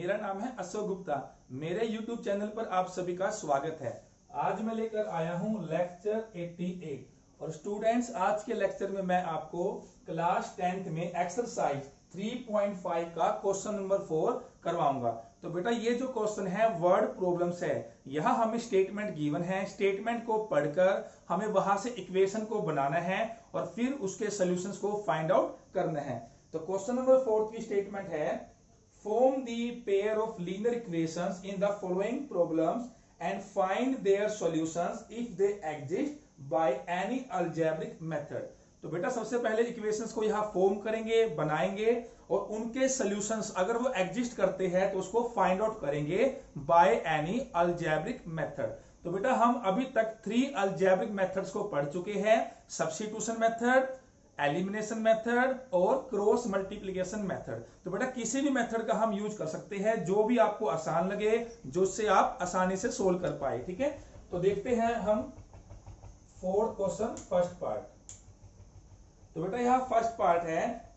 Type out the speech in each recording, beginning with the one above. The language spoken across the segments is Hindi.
मेरा नाम है अशोक गुप्ता। मेरे YouTube चैनल पर आप सभी का स्वागत है। आज मैं लेकर आया हूं लेक्चर 88 और स्टूडेंट्स आज के लेक्चर में मैं आपको क्लास 10th में एक्सरसाइज 3.5 का क्वेश्चन नंबर 4 करवाऊंगा। तो बेटा ये जो क्वेश्चन है वर्ड प्रॉब्लम्स है। यहाँ हमें स्टेटमेंट गिवन है, स्टेटमेंट को पढ़कर हमें वहां से इक्वेशन को बनाना है और फिर उसके सॉल्यूशंस को फाइंड आउट करना है। तो क्वेश्चन नंबर 4 की स्टेटमेंट है form the pair of linear equations in the following problems and find their solutions if they exist by any algebraic method। तो बेटा सबसे पहले इक्वेशंस को यहाँ फॉर्म करेंगे, बनाएंगे और उनके सॉल्यूशंस अगर वो एग्जिस्ट करते हैं तो उसको फाइंड आउट करेंगे बाय एनी अलजेब्रिक मेथड। तो बेटा हम अभी तक 3 अलजेब्रिक मेथड्स को पढ़ चुके हैं, सब्स्टिट्यूशन मेथड, एलिमिनेशन मेथड और क्रॉस मल्टीप्लिकेशन मेथड। तो बेटा किसी भी मेथड का हम यूज कर सकते हैं जो भी आपको आसान लगे, जो से आप आसानी से सोल्व कर पाए। ठीक है, तो देखते हैं हम फोर्थ क्वेश्चन फर्स्ट पार्ट। तो बेटा यहाँ फर्स्ट पार्ट है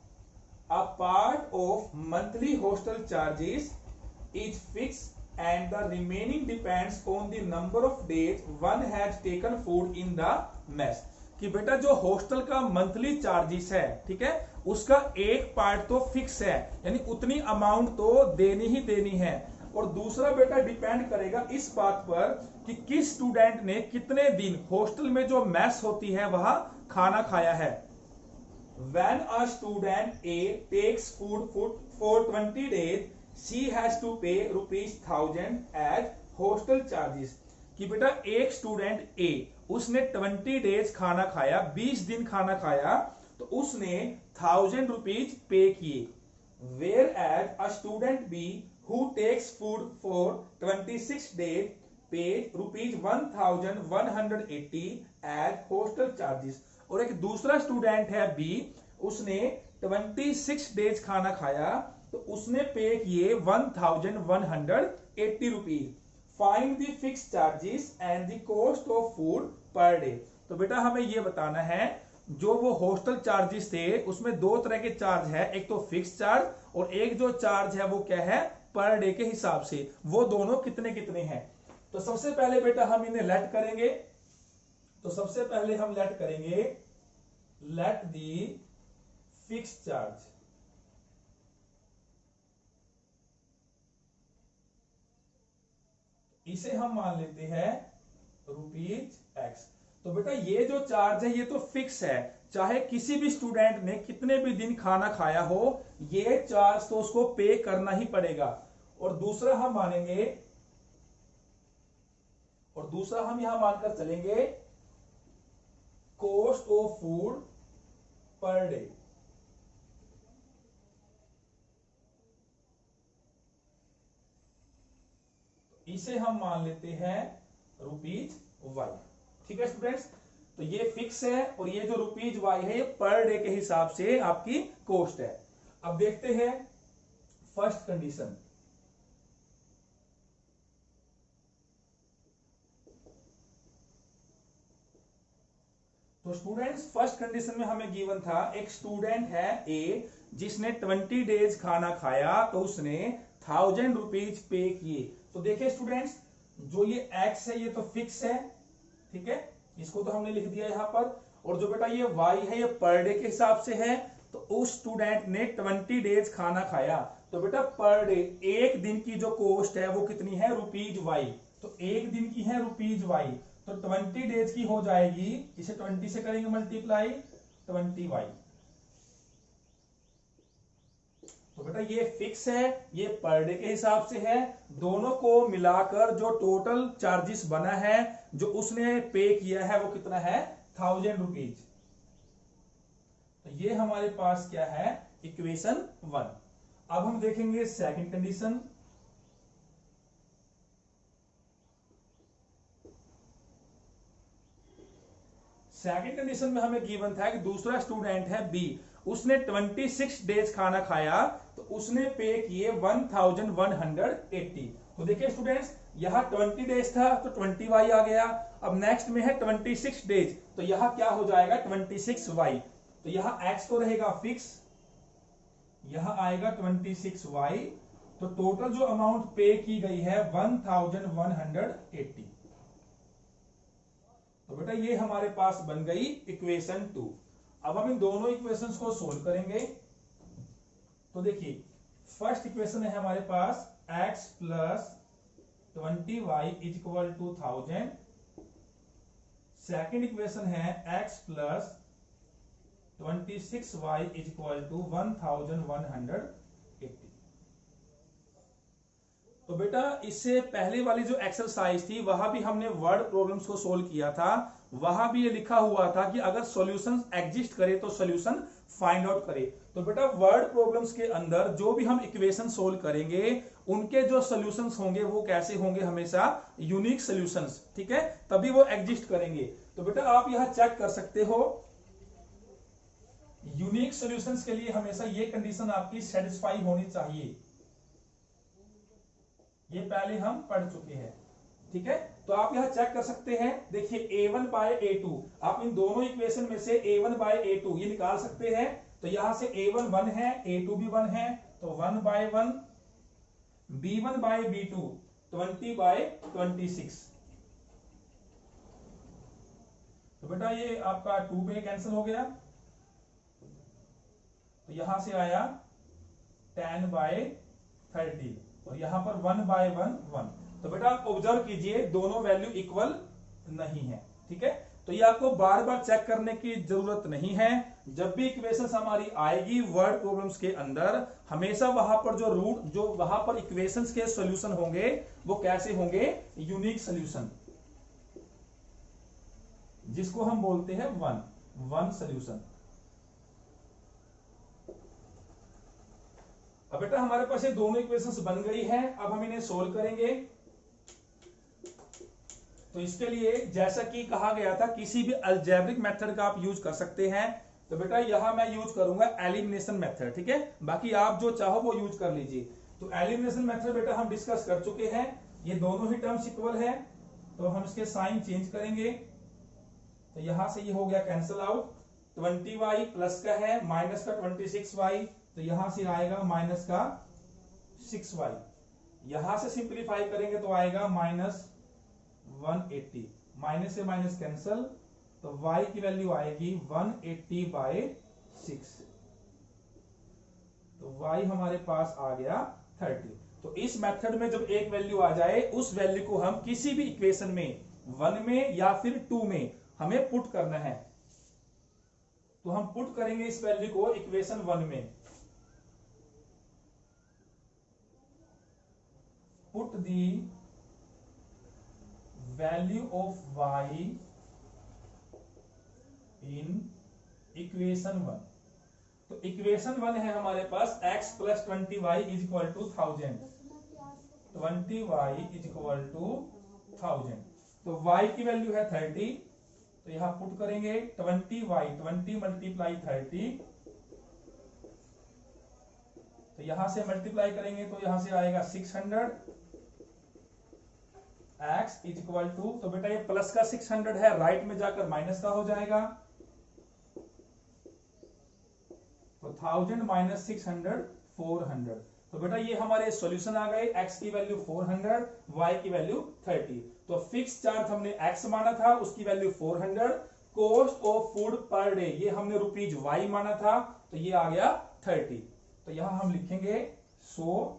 a part of monthly hostel charges is fix and the remaining depends on the number of days one has taken food in the mess. कि बेटा जो हॉस्टल का मंथली चार्जेस है, ठीक है, उसका एक पार्ट तो फिक्स है, यानी उतनी अमाउंट तो देनी ही देनी है, और दूसरा बेटा डिपेंड करेगा इस बात पर कि किस स्टूडेंट ने कितने दिन हॉस्टल में जो मेस होती है वहां खाना खाया है। When a student A takes food for 20 days, she has to pay ₹1000 as hostel charges। कि बेटा एक स्टूडेंट ए उसने 20 डेज खाना खाया, 20 दिन खाना खाया, तो उसने 1000 रुपीज पे किए। Whereas a student B who takes food for 26 days pay ₹1180 as hostel charges. और एक दूसरा स्टूडेंट है बी, उसने 26 डेज खाना खाया तो उसने पे किए 1180 rupees. Find the fix charges and the cost of food per day. तो बेटा हमें यह बताना है जो वो हॉस्टल चार्जेस थे उसमें दो तरह के चार्ज है, एक तो फिक्स चार्ज और एक जो चार्ज है वो क्या है पर डे के हिसाब से, वो दोनों कितने कितने हैं। तो सबसे पहले बेटा हम इन्हें लेट करेंगे। तो सबसे पहले हम लेट करेंगे लेट दी फिक्स चार्ज। इसे हम मान लेते हैं ₹X। तो बेटा ये जो चार्ज है ये तो फिक्स है, चाहे किसी भी स्टूडेंट ने कितने भी दिन खाना खाया हो ये चार्ज तो उसको पे करना ही पड़ेगा। और दूसरा हम मानेंगे, और दूसरा हम यहां मानकर चलेंगे cost of food per day. इसे हम मान लेते हैं ₹Y। ठीक है स्टूडेंट्स, तो ये फिक्स है और ये जो ₹Y है ये पर डे के हिसाब से आपकी कॉस्ट है। अब देखते हैं फर्स्ट कंडीशन। तो स्टूडेंट्स फर्स्ट कंडीशन में हमें गिवन था एक स्टूडेंट है ए जिसने 20 डेज खाना खाया तो उसने 1000 रुपीज पे किए। तो देखिए स्टूडेंट्स जो ये x है ये तो फिक्स है, ठीक है, इसको तो हमने लिख दिया यहां पर, और जो बेटा ये y है ये पर डे के हिसाब से है। तो उस स्टूडेंट ने 20 डेज खाना खाया तो बेटा पर डे एक दिन की जो कॉस्ट है वो कितनी है ₹Y। तो एक दिन की है ₹Y, तो 20 डेज की हो जाएगी, इसे 20 से करेंगे मल्टीप्लाई 20Y। तो बेटा ये फिक्स है, ये पर डे के हिसाब से है, दोनों को मिलाकर जो टोटल चार्जेस बना है जो उसने पे किया है वो कितना है 1000 रुपीज। तो ये हमारे पास क्या है इक्वेशन 1। अब हम देखेंगे सेकंड कंडीशन। सेकंड कंडीशन में हमें गिवन था कि दूसरा स्टूडेंट है बी, उसने 26 डेज खाना खाया तो उसने पे किए 1180। तो देखिए स्टूडेंट्स यहां 20 डेज था तो 20Y आ गया। अब नेक्स्ट में है 26 डेज, तो यहां क्या हो जाएगा 26Y। तो यहां x तो रहेगा फिक्स, यहां आएगा 26Y तो टोटल जो अमाउंट पे की गई है 1180। तो बेटा ये हमारे पास बन गई इक्वेशन 2। अब हम इन दोनों इक्वेशंस को सोल्व करेंगे। तो देखिए फर्स्ट इक्वेशन है हमारे पास x plus 20y is equal to 1000। Second equation है x plus 26y is equal to 1180। तो बेटा इससे पहले वाली जो एक्सरसाइज थी वहां भी हमने वर्ड प्रॉब्लम्स को सोल्व किया था। वहां भी ये लिखा हुआ था कि अगर सॉल्यूशन एग्जिस्ट करे तो सॉल्यूशन फाइंड आउट करे। तो बेटा वर्ड प्रॉब्लम्स के अंदर जो भी हम इक्वेशन सोल्व करेंगे उनके जो सॉल्यूशंस होंगे वो कैसे होंगे, हमेशा यूनिक सॉल्यूशंस, ठीक है, तभी वो एग्जिस्ट करेंगे। तो बेटा आप यहां चेक कर सकते हो, यूनिक सॉल्यूशंस के लिए हमेशा ये कंडीशन आपकी सेटिस्फाई होनी चाहिए। ये पहले हम पढ़ चुके हैं, ठीक है। तो आप यहां चेक कर सकते हैं, देखिए a1 बाय a2, आप इन दोनों इक्वेशन में से a1 बाय a2 ये निकाल सकते हैं। तो यहां से a1 1 है, a2 भी 1 है, तो 1 bye 1, b1 bye b2 20 bye 26। तो बेटा ये आपका 2 पे कैंसिल हो गया, तो यहां से आया 10 बाय 30 और यहां पर 1 बाय 1 1। तो बेटा आप ऑब्जर्व कीजिए दोनों वैल्यू इक्वल नहीं है, ठीक है। तो ये आपको बार बार चेक करने की जरूरत नहीं है। जब भी इक्वेशंस हमारी आएगी वर्ड प्रॉब्लम्स के अंदर, हमेशा वहां पर जो रूट, जो वहां पर इक्वेशंस के सॉल्यूशन होंगे वो कैसे होंगे, यूनिक सॉल्यूशन, जिसको हम बोलते हैं वन सॉल्यूशन। अब बेटा हमारे पास ये दोनों इक्वेशंस बन गई है, अब हम इन्हें सोल्व करेंगे। तो इसके लिए जैसा कि कहा गया था किसी भी अलजेब्रिक मेथड का आप यूज कर सकते हैं। तो बेटा यहां मैं यूज करूंगा एलिमिनेशन मेथड, ठीक है, बाकी आप जो चाहो वो यूज कर लीजिए। तो एलिमिनेशन मेथड बेटा हम डिस्कस कर चुके हैं, ये दोनों ही टर्म्स इक्वल है, तो हम इसके साइन चेंज करेंगे। तो यहां से ये हो गया कैंसिल आउट, 20y प्लस का है, माइनस का 26y, तो यहां से आएगा माइनस का 6y। यहां से सिंप्लीफाई करेंगे तो आएगा माइनस 180, माइनस से माइनस कैंसल, तो y की वैल्यू आएगी 180 बाय 6। तो y हमारे पास आ गया 30। तो इस मेथड में जब एक वैल्यू आ जाए उस वैल्यू को हम किसी भी इक्वेशन में 1 में या फिर 2 में हमें पुट करना है। तो हम पुट करेंगे इस वैल्यू को इक्वेशन 1 में। Put the value of y in equation 1। तो इक्वेशन 1 है हमारे पास x plus 20y is equal to 1000, 20y is equal to 1000। तो y की वैल्यू है 30, तो यहां पुट करेंगे 20y, 20 मल्टीप्लाई 30, तो यहां से मल्टीप्लाई करेंगे तो यहां से आएगा 600, x इज इक्वल टू, तो बेटा ये प्लस का 600 है, राइट में जाकर माइनस का हो जाएगा, तो 1000 माइनस 600 400। तो बेटा ये हमारे सॉल्यूशन आ गए, x की वैल्यू 400, y की वैल्यू 30। तो फिक्स चार्ज हमने x माना था, उसकी value 400, cost of food per day ये हमने रुपीज y माना था, तो ये आ गया 30। तो यहां हम लिखेंगे सो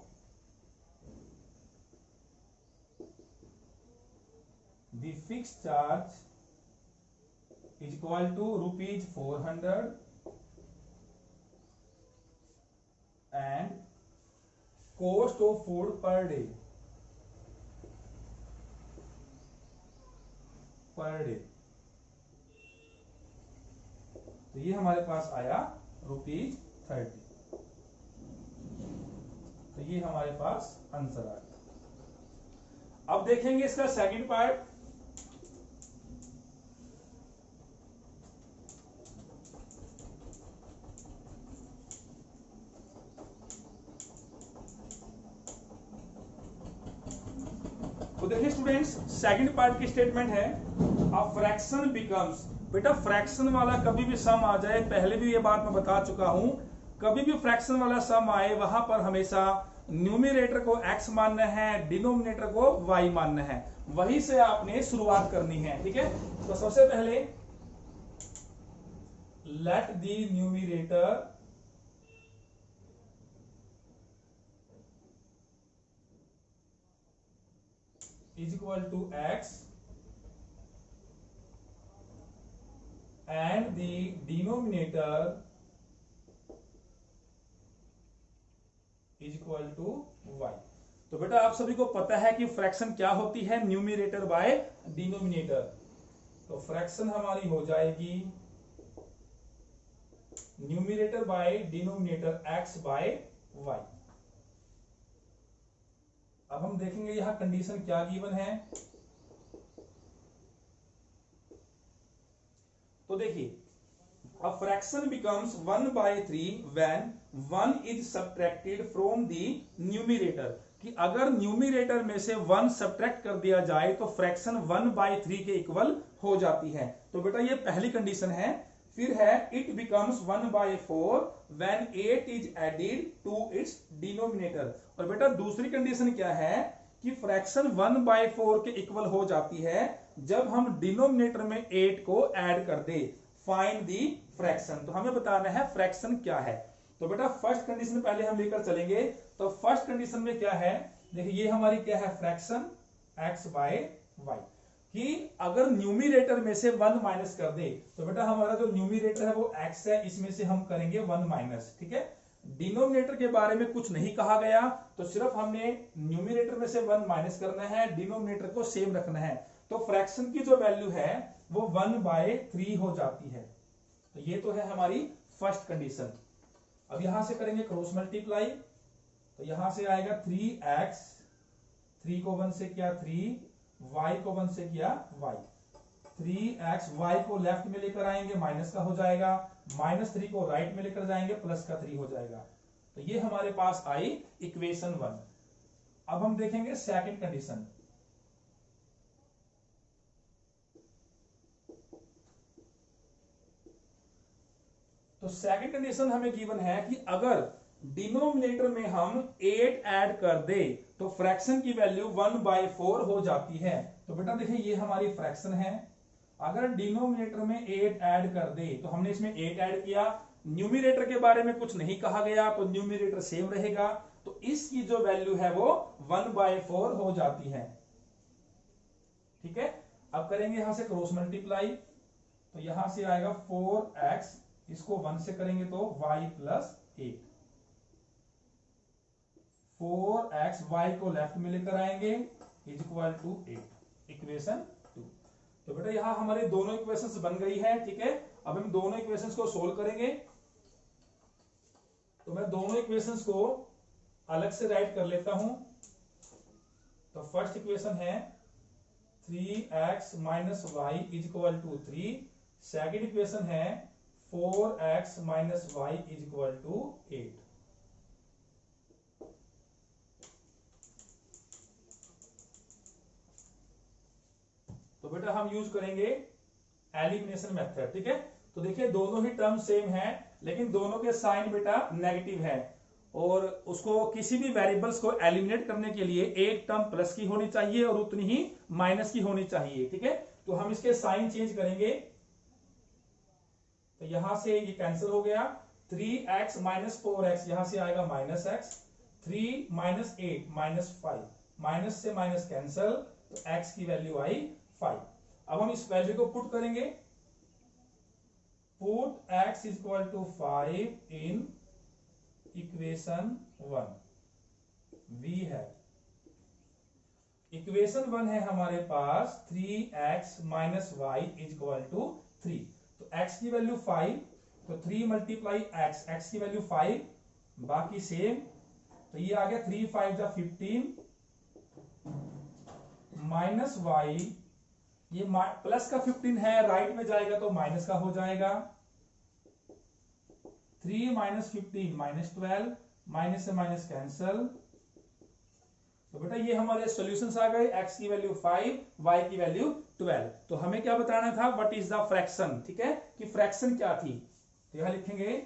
the fixed charge is equal to rupees 400 and cost of food per day तो ये हमारे पास आया रुपीज 30। तो ये हमारे पास आंसर आ गया। अब देखेंगे इसका सेकंड पार्ट। तो देखिए स्टूडेंट्स, सेकंड पार्ट की स्टेटमेंट है अ फ्रैक्शन बिकम्स। बेटा फ्रैक्शन वाला कभी भी सम आ जाए, पहले भी ये बात मैं बता चुका हूं, कभी भी फ्रैक्शन वाला सम आए वहां पर हमेशा न्यूमिरेटर को x मानना है, डिनोमिनेटर को y मानना है, वही से आपने शुरुआत करनी है। ठीक है, तो सबसे पहले let the numerator is equal to x and the denominator is equal to y। तो बेटा आप सभी को पता है कि फ्रैक्शन क्या होती है, न्यूमिरेटर बाय डिनोमिनेटर। तो फ्रैक्शन हमारी हो जाएगी numerator by denominator x by y। अब हम देखेंगे यहां कंडीशन क्या गिवन है। तो देखिए, a fraction becomes 1/3 when 1 is subtracted from the numerator, कि अगर न्यूमिरेटर में से 1 सब्ट्रैक्ट कर दिया जाए तो फ्रैक्शन 1/3 के इक्वल हो जाती है। तो बेटा ये पहली कंडीशन है। फिर है it becomes 1/4 when 8 is added to its denominator. और बेटा दूसरी कंडीशन क्या है कि फ्रैक्शन 1/4 के इक्वल हो जाती है जब हम डिनोमिनेटर में 8 को ऐड कर दे। फाइंड दी फ्रैक्शन, तो हमें बताना है फ्रैक्शन क्या है। तो बेटा फर्स्ट कंडीशन पहले हम लेकर चलेंगे। तो फर्स्ट कंडीशन में क्या है, देखिए ये हमारी क्या है, फ्रैक्शन x बाय y, कि अगर न्यूमिरेटर में से 1 माइनस कर दे तो बेटा हमारा जो न्यूमिरेटर है वो x है, इसमें से हम करेंगे 1 माइनस। ठीक है, डिनोमिनेटर के बारे में कुछ नहीं कहा गया, तो सिर्फ हमने न्यूमिरेटर में से 1 माइनस करना है, डिनोमिनेटर को सेम रखना है। तो फ्रैक्शन की जो वैल्यू है वो 1/3 हो जाती है। तो ये तो है हमारी फर्स्ट कंडीशन। अब यहां से करेंगे क्रॉस मल्टीप्लाई, तो यहां से आएगा 3x, 3 को 1 से किया 3, y को 1 से किया y, 3x, y को लेफ्ट में लेकर आएंगे माइनस का हो जाएगा, -3 को राइट में लेकर जाएंगे प्लस का 3 हो जाएगा। तो ये हमारे पास आई इक्वेशन 1। अब हम देखेंगे सेकंड कंडीशन। तो सेकंड कंडीशन हमें गिवन है कि अगर डिनोमिनेटर में हम 8 ऐड कर दे तो फ्रैक्शन की वैल्यू 1/4 हो जाती है। तो बेटा देखिए ये हमारी फ्रैक्शन है, अगर डिनोमिनेटर में 8 ऐड कर दे तो हमने इसमें 8 ऐड किया, न्यूमिरेटर के बारे में कुछ नहीं कहा गया तो न्यूमिरेटर सेम रहेगा, तो इसकी जो वैल्यू है वो 1/4 हो जाती है। ठीक है, अब करेंगे यहां से क्रॉस मल्टीप्लाई, तो यहां से आएगा 4x, इसको 1 से करेंगे तो y प्लस 8, 4x, y को लेफ्ट में लेकर आएंगे इज इक्वल टू 8, इक्वेशन 2। तो बेटा यहां हमारे दोनों इक्वेशंस बन गई है। ठीक है, अब हम दोनों इक्वेशंस को सोल्व करेंगे। तो मैं दोनों इक्वेशंस को अलग से राइट कर लेता हूं। तो फर्स्ट इक्वेशन है 3x minus y is equal to 3, second equation है 4x minus y is equal to 8। तो बेटा हम यूज करेंगे एलिमिनेशन मेथड। ठीक है, तो देखिए दोनों ही टर्म सेम है लेकिन दोनों के साइन बेटा नेगेटिव है, और उसको किसी भी वेरिएबल्स को एलिमिनेट करने के लिए एक टर्म प्लस की होनी चाहिए और उतनी ही माइनस की होनी चाहिए। ठीक है, तो हम इसके साइन चेंज करेंगे। तो यहां से ये कैंसिल हो गया, 3x माइनस 4x यहां से आएगा minus x, 3 minus 8 minus 5, minus से माइनस कैंसिल, तो x की वैल्यू आई 5। अब हम इस वैल्यू को पुट करेंगे, put x is equal to 5 in equation 1। v है इक्वेशन 1 है हमारे पास 3x minus y is equal to 3। तो x की वैल्यू 5, तो 3 मल्टीप्लाई x की वैल्यू 5, बाकी सेम। तो ये आ गया 3 5 जा 15 माइनस वाई, ये प्लस का 15 है, राइट में जाएगा तो माइनस का हो जाएगा। 3 माइनस 15 माइनस 12, माइनस से माइनस कैंसल। तो बेटा ये हमारे सॉल्यूशंस आ गए, x की वैल्यू 5, y की वैल्यू 12। तो हमें क्या बताना था, व्हाट इज द फ्रैक्शन। ठीक है, कि फ्रैक्शन क्या थी। तो यहां लिखेंगे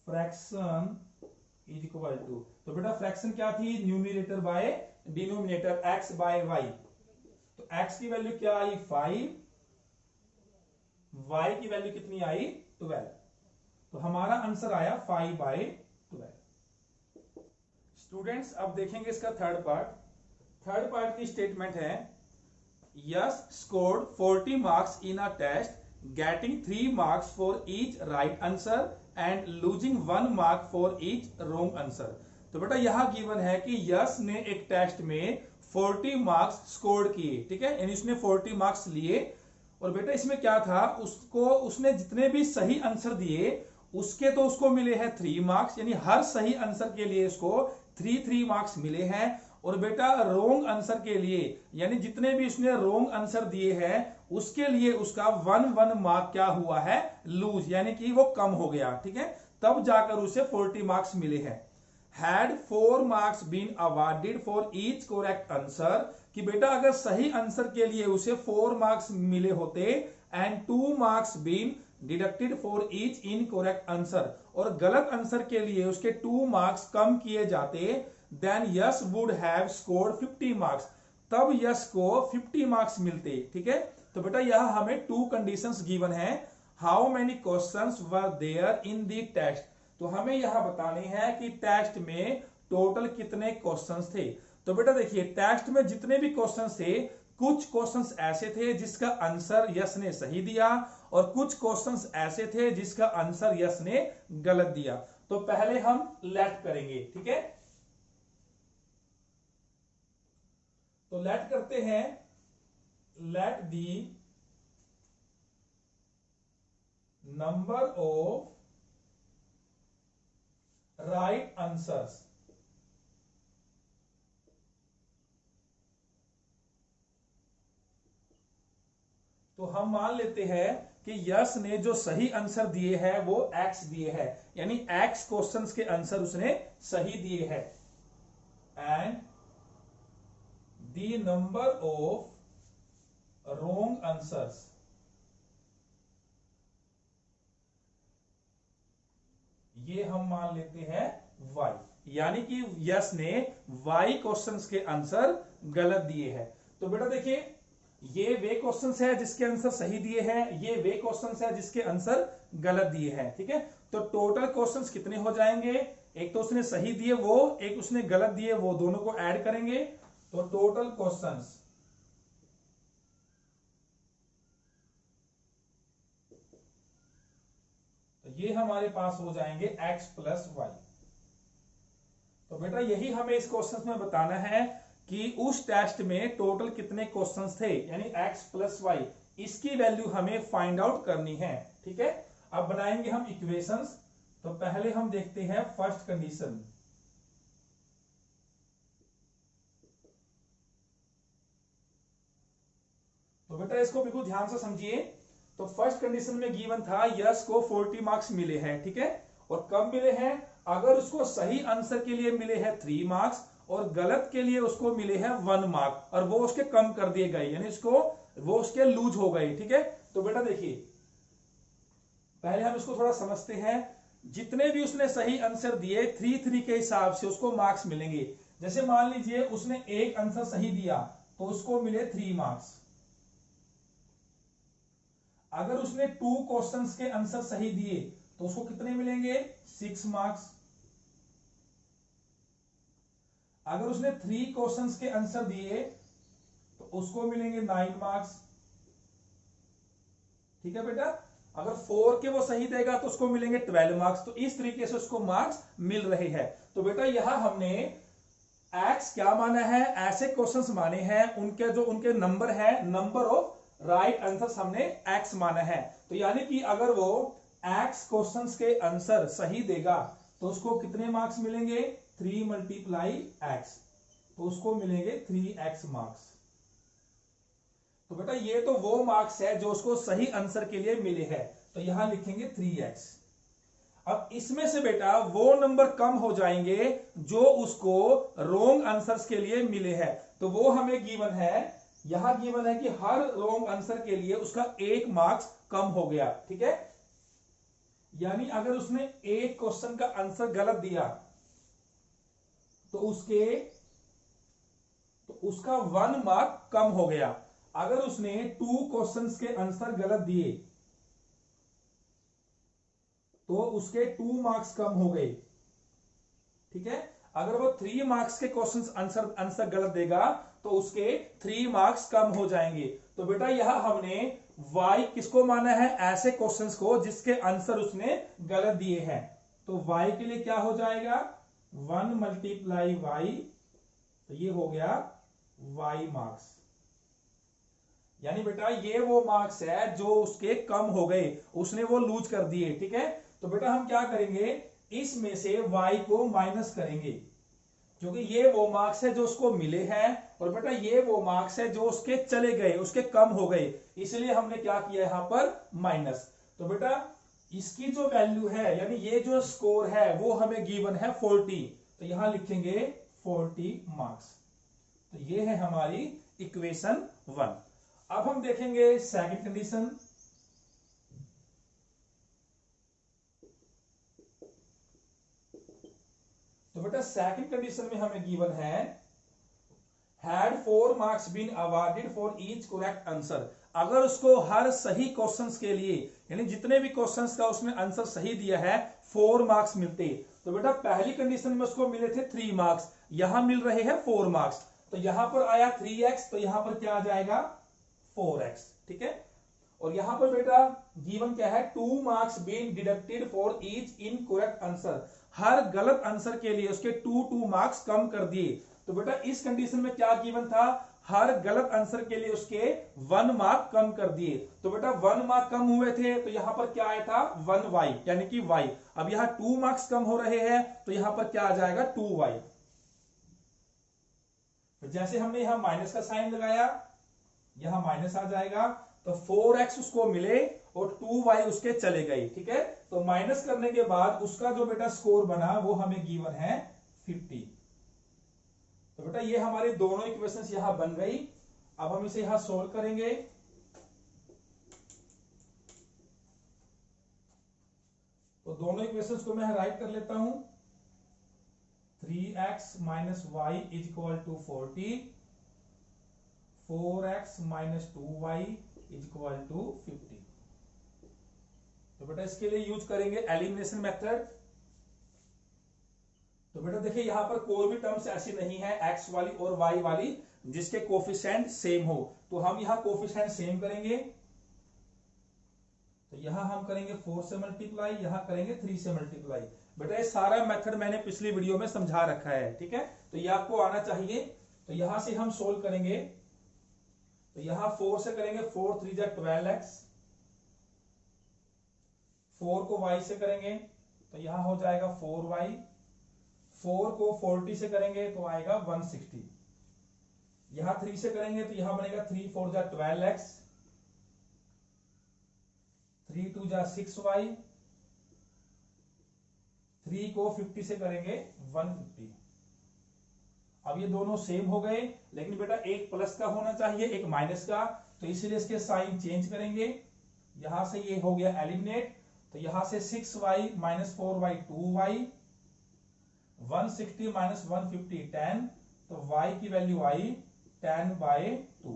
फ्रैक्शन इज इक्वल टू, तो बेटा फ्रैक्शन क्या थी, numerator by denominator, x by y। तो x की वैल्यू क्या आई 5, y की वैल्यू कितनी आई 12। तो हमारा आंसर आया 5/12। स्टूडेंट्स अब देखेंगे इसका थर्ड पार्ट। थर्ड पार्ट की स्टेटमेंट है, Yash scored 40 marks in a test getting 3 marks for each right answer and losing 1 mark for each wrong answer. तो बेटा यहां गिवन है कि यस ने एक टेस्ट में 40 मार्क्स स्कोर किए, ठीक है, यानी उसने 40 मार्क्स लिए। और बेटा इसमें क्या था, उसको उसने जितने भी सही आंसर दिए उसके तो उसको मिले हैं 3 मार्क्स, यानी हर सही आंसर के लिए उसको 3 मार्क्स मिले हैं। और बेटा रोंग आंसर के लिए, यानी जितने भी उसने रोंग आंसर दिए हैं उसके लिए उसका 1 मार्क क्या हुआ है, लूज, यानी कि वो कम हो गया, ठीक है, तब जाकर उसे 40 मार्क्स मिले हैं। Had 4 marks been awarded for each correct answer, कि बेटा अगर सही आंसर के लिए उसे 4 मार्क्स मिले होते and 2 marks been deducted for each incorrect answer, और गलत आंसर के लिए उसके 2 मार्क्स कम किए जाते, then Yash would have scored 50 marks, तब यस को 50 मार्क्स मिलते, ठीक है। तो बेटा यह हमें 2 कंडीशंस गिवन है। How many questions were there in the test, तो हमें यहां बताने हैं कि टेस्ट में टोटल कितने क्वेश्चंस थे। तो बेटा देखिए टेस्ट में जितने भी क्वेश्चंस थे, कुछ क्वेश्चंस ऐसे थे जिसका आंसर यस ने सही दिया और कुछ क्वेश्चंस ऐसे थे जिसका आंसर यस ने गलत दिया। तो पहले हम लेट करेंगे, ठीक है। तो लेट करते हैं, let the number of right answers, तो हम मान लेते हैं कि यस ने जो सही आंसर दिए हैं वो एक्स दिए हैं, यानी एक्स क्वेश्चंस के आंसर उसने सही दिए हैं। And the number of wrong answers, ये हम मान लेते हैं y, यानी कि यस ने y क्वेश्चंस के आंसर गलत दिए हैं। तो बेटा देखिए ये वे क्वेश्चंस है जिसके आंसर सही दिए हैं, ये वे क्वेश्चंस है जिसके आंसर गलत दिए हैं, ठीक है। तो टोटल क्वेश्चंस कितने हो जाएंगे, एक तो उसने सही दिए वो, एक उसने गलत दिए वो, दोनों को ऐड करेंगे तो टोटल क्वेश्चंस तो ये हमारे पास हो जाएंगे x प्लस वाई। तो बेटा यही हमें इस क्वेश्चन में बताना है कि उस टेस्ट में टोटल कितने क्वेश्चंस थे, यानी x प्लस वाई, इसकी वैल्यू हमें फाइंड आउट करनी है, ठीक है। अब बनाएंगे हम इक्वेशंस। तो पहले हम देखते हैं फर्स्ट कंडीशन। तो बेटा इसको बिल्कुल ध्यान से समझिए। तो फर्स्ट कंडीशन में गिवन था यस को 40 मार्क्स मिले हैं, ठीक है, और कब मिले हैं, अगर उसको सही आंसर के लिए मिले हैं 3 मार्क्स और गलत के लिए उसको मिले हैं 1 मार्क, और वो उसके कम कर दिए गए, यानी वो उसके लूज हो गए, ठीक है। तो बेटा देखिए पहले हम इसको थोड़ा समझते हैं। जितने भी उसने सही आंसर दिए 3 के हिसाब से उसको मार्क्स मिलेंगे। जैसे मान लीजिए उसने एक आंसर सही दिया तो उसको मिले 3 मार्क्स। अगर उसने 2 क्वेश्चंस के आंसर सही दिए तो उसको कितने मिलेंगे, 6 मार्क्स। अगर उसने 3 क्वेश्चंस के आंसर दिए तो उसको मिलेंगे 9 मार्क्स, ठीक है बेटा। अगर 4 के वो सही देगा तो उसको मिलेंगे 12 मार्क्स। तो इस तरीके से उसको मार्क्स मिल रहे हैं। तो बेटा यहां हमने एक्स क्या माना है, ऐसे क्वेश्चंस माने हैं उनके जो उनके नंबर है, नंबर ऑफ राइट आंसर्स हमने एक्स माना है। तो यानी कि अगर वो एक्स क्वेश्चंस के आंसर सही देगा तो उसको कितने मार्क्स मिलेंगे, 3 मल्टीप्लाई एक्स, तो उसको मिलेंगे 3x मार्क्स। तो बेटा ये तो वो मार्क्स है जो उसको सही आंसर के लिए मिले हैं, तो यहां लिखेंगे 3x। अब इसमें से बेटा वो नंबर कम हो जाएंगे जो उसको रॉन्ग आंसर्स के लिए मिले हैं। तो वो हमें गिवन है, यहां गिवन है कि हर रॉन्ग आंसर के लिए उसका 1 मार्क्स कम हो गया, ठीक है। यानी अगर उसने एक क्वेश्चन का आंसर गलत दिया तो उसका 1 मार्क कम हो गया। अगर उसने 2 क्वेश्चंस के आंसर गलत दिए तो उसके 2 मार्क्स कम हो गए। ठीक है, अगर वो 3 मार्क्स के क्वेश्चंस आंसर गलत देगा तो उसके 3 मार्क्स कम हो जाएंगे। तो बेटा यह हमने y किसको माना है, ऐसे क्वेश्चंस को जिसके आंसर उसने गलत दिए हैं। तो y के लिए क्या हो जाएगा, 1 मल्टीप्लाई y, तो ये हो गया y मार्क्स। यानी बेटा ये वो मार्क्स है जो उसके कम हो गए, उसने वो लूज कर दिए। ठीक है, तो बेटा हम क्या करेंगे, इसमें से y को माइनस करेंगे, क्योंकि ये वो मार्क्स है जो उसको मिले हैं, और बेटा ये वो मार्क्स है जो उसके चले गए, उसके कम हो गए, इसलिए हमने क्या किया यहां पर माइनस। तो बेटा इसकी जो वैल्यू है, यानी ये जो स्कोर है वो हमें गिवन है 40, तो यहां लिखेंगे 40 मार्क्स। तो ये है हमारी इक्वेशन 1। अब हम देखेंगे सेकंड कंडीशन। तो बेटा सेकंड कंडीशन में हमें गिवन है, had 4 marks been awarded for each correct answer. अगर उसको हर सही क्वेश्चंस के लिए, यानी जितने भी क्वेश्चंस का उसने आंसर सही दिया है, 4 मार्क्स मिलते। तो बेटा पहली कंडीशन में उसको मिले थे 3 मार्क्स, यहां मिल रहे हैं 4 मार्क्स, तो यहां पर आया 3x, तो यहां पर क्या आ जाएगा 4x। ठीक है, और यहां पर बेटा गिवन क्या है, 2 marks been deducted for each incorrect answer. हर गलत आंसर के लिए उसके 2 मार्क्स कम कर दिए। तो बेटा इस कंडीशन में क्या गिवन था, हर गलत आंसर के लिए उसके 1 मार्क कम कर दिए। तो बेटा 1 मार्क कम हुए थे, तो यहां पर क्या आया था 1y, यानी कि y। अब यहां 2 मार्क्स कम हो रहे हैं, तो यहां पर क्या आ जाएगा 2y। जैसे हमने यहां माइनस का साइन लगाया, यहां माइनस आ जाएगा, तो 4x उसको मिले और 2y उसके चले गए। ठीक है, तो माइनस करने के बाद उसका जो बेटा स्कोर बना वो हमें गिवन है 50। तो बेटा ये हमारी दोनों इक्वेशंस यहां बन गई। अब हम इसे यहां सोल्व करेंगे। तो दोनों इक्वेशंस को मैं राइट कर लेता हूं, 3x minus y is equal to 40, 4x minus 2y is equal to 50। तो बेटा इसके लिए यूज करेंगे एलिमिनेशन मेथड। तो बेटा देखिए यहां पर कोई भी टर्म्स ऐसी नहीं है x वाली और y वाली जिसके कोफिशिएंट सेम हो, तो हम यहां कोफिशिएंट सेम करेंगे। तो यहां हम करेंगे 4 से मल्टीप्लाई, यहां करेंगे 3 से मल्टीप्लाई। बेटा ये सारा मेथड मैंने पिछली वीडियो में समझा रखा है। ठीक है, तो ये आपको आना चाहिए। तो यहां से हम सोल्व करेंगे, तो यहां 4 से करेंगे, 4 3 जा 12x, 4 को y से करेंगे तो यहां हो जाएगा 4y, 4 को 40 से करेंगे तो आएगा 160, यहां 3 से करेंगे तो यहां बनेगा 3 4 जा 12x, 3 2 जा 6y, 3 को 50 से करेंगे 150। अब ये दोनों सेम हो गए, लेकिन बेटा एक प्लस का होना चाहिए एक माइनस का, तो इसीलिए इसके साइन चेंज करेंगे। यहां से ये हो गया एलिमिनेट, तो यहां से 6y minus 4y 2y, 160 minus 150 10, तो y की वैल्यू आई 10/2।